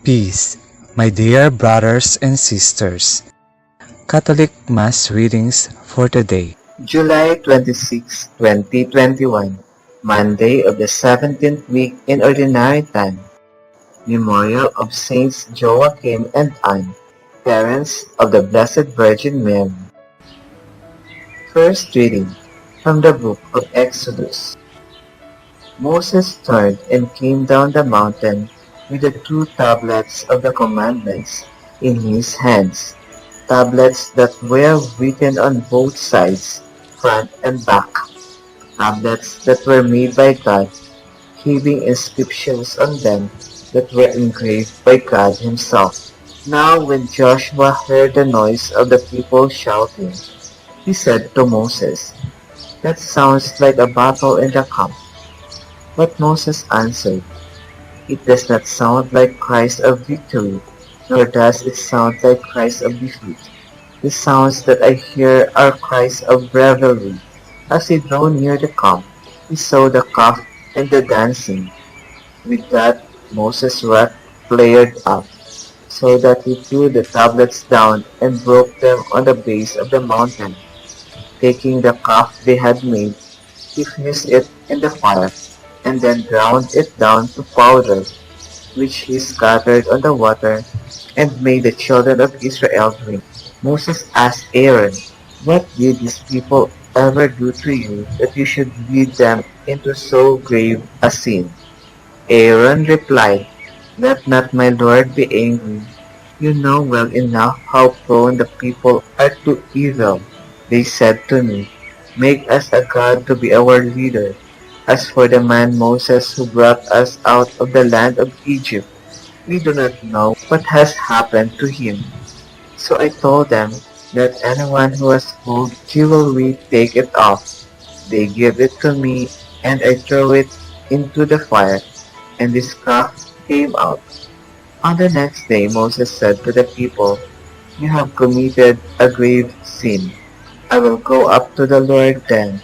Peace, my dear brothers and sisters. Catholic Mass readings for today. July 26, 2021, Monday of the 17th week in Ordinary Time. Memorial of Saints Joachim and Anne, parents of the Blessed Virgin Mary. First reading from the book of Exodus. Moses turned and came down the mountain with the two tablets of the commandments in his hands, tablets that were written on both sides, front and back, tablets that were made by God, having inscriptions on them that were engraved by God himself. Now when Joshua heard the noise of the people shouting, he said to Moses, "That sounds like a battle in the camp." But Moses answered, "It does not sound like cries of victory, nor does it sound like cries of defeat. The sounds that I hear are cries of revelry." As he drew near the camp, he saw the calf and the dancing. With that, Moses' wrath flared up, so that he threw the tablets down and broke them on the base of the mountain. Taking the calf they had made, he fused it in the fire, and then ground it down to powder, which he scattered on the water, and made the children of Israel drink. Moses asked Aaron, "What did these people ever do to you that you should lead them into so grave a sin?" Aaron replied, "Let not my Lord be angry. You know well enough how prone the people are to evil. They said to me, 'Make us a god to be our leader.' As for the man Moses who brought us out of the land of Egypt, we do not know what has happened to him." So I told them, "Let anyone who has gold jewelry take it off." They give it to me, and I throw it into the fire, and this calf came out. On the next day Moses said to the people, "You have committed a grave sin. I will go up to the Lord then.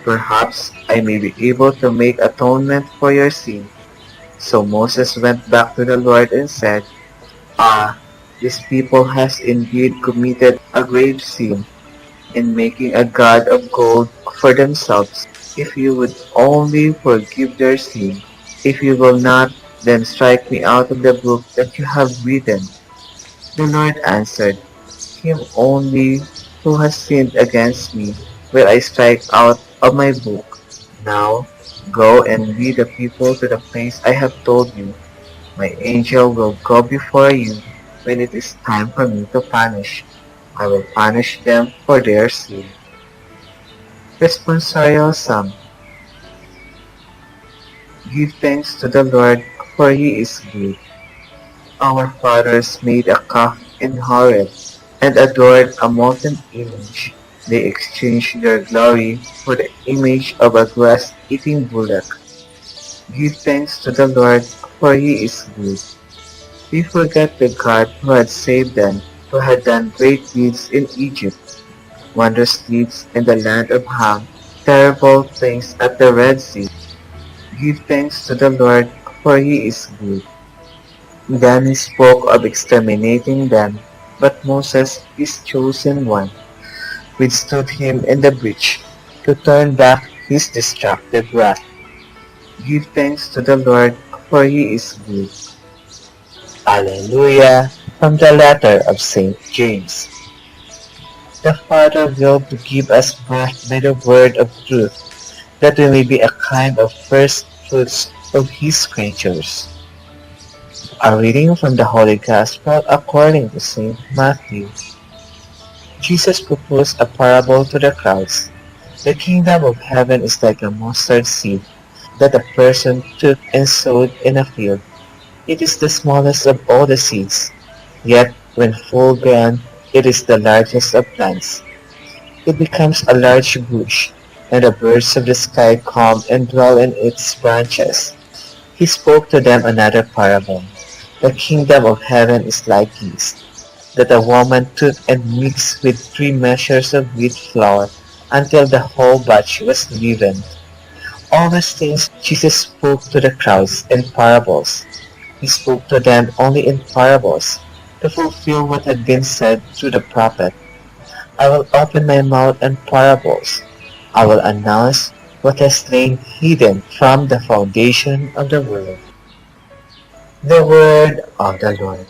Perhaps I may be able to make atonement for your sin." So Moses went back to the Lord and said, "Ah, this people has indeed committed a grave sin in making a god of gold for themselves. If you would only forgive their sin, if you will not, then strike me out of the book that you have written." The Lord answered, "Him only who has sinned against me will I strike out of my book. Now go and lead the people to the place I have told you. My angel will go before you when it is time for me to punish. I will punish them for their sin." Responsorial Psalm. Give thanks to the Lord, for he is good. Our fathers made a calf in Horeb, and adored a molten image. They exchanged their glory for the image of a grass-eating bullock. Give thanks to the Lord, for he is good. They forgot the God who had saved them, who had done great deeds in Egypt, wondrous deeds in the land of Ham, terrible things at the Red Sea. Give thanks to the Lord, for he is good. Then he spoke of exterminating them, but Moses, his chosen one, withstood him in the breach, to turn back his distracted wrath. Give thanks to the Lord, for he is good. Alleluia, from the letter of Saint James. The Father willed to give us birth by the word of truth, that we may be a kind of first fruits of his creatures. A reading from the Holy Gospel according to Saint Matthew. Jesus proposed a parable to the crowds. The kingdom of heaven is like a mustard seed that a person took and sowed in a field. It is the smallest of all the seeds, yet when full grown, it is the largest of plants. It becomes a large bush, and the birds of the sky come and dwell in its branches. He spoke to them another parable. The kingdom of heaven is like yeast, that a woman took and mixed with 3 measures of wheat flour until the whole batch was leavened. All these things Jesus spoke to the crowds in parables. He spoke to them only in parables, to fulfill what had been said through the prophet. I will open my mouth in parables. I will announce what has lain hidden from the foundation of the world. The word of the Lord.